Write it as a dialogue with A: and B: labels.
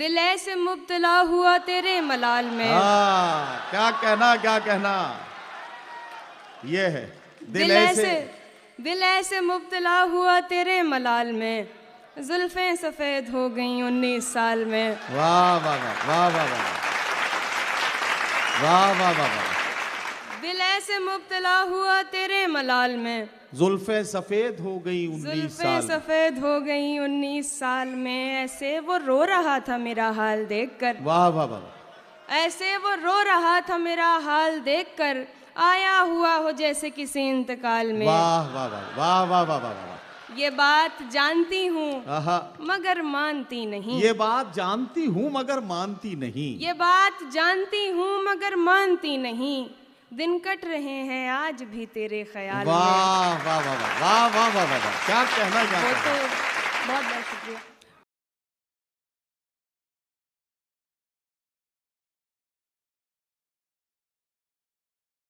A: दिल ऐसे मुब्तला हुआ तेरे मलाल में।
B: क्या कहना, क्या कहना। ये है
A: दिल ऐसे मुब्तला हुआ तेरे मलाल में, जुल्फें सफेद हो गई 19 साल में।
B: वाह वाह वाह वाह वाह वाह वाह वाह वाह वाह।
A: दिल ऐसे मुब्तला हुआ तेरे मलाल में,
B: जुल्फें सफेद हो गई 19 साल
A: जुल्फें सफेद हो गई 19 साल में। ऐसे वो रो रहा था मेरा हाल देखकर।
B: वाह वाह वाह।
A: ऐसे वो रो रहा था मेरा हाल देखकर, आया हुआ हो जैसे किसी इंतकाल में।
B: वाह वाह वाह वाह वाह वाह वाह वाह।
A: ये बात जानती हूँ
B: आहा।
A: मगर मानती नहीं।
B: ये बात जानती हूँ मगर मानती नहीं।
A: ये बात जानती हूँ मगर मानती नहीं। दिन कट रहे हैं आज भी तेरे ख्याल में।
B: वाह वाह वाह वाह वाह वाह वाह वाह। क्या कहना, क्या
A: वो
B: कहना।
A: तो बहुत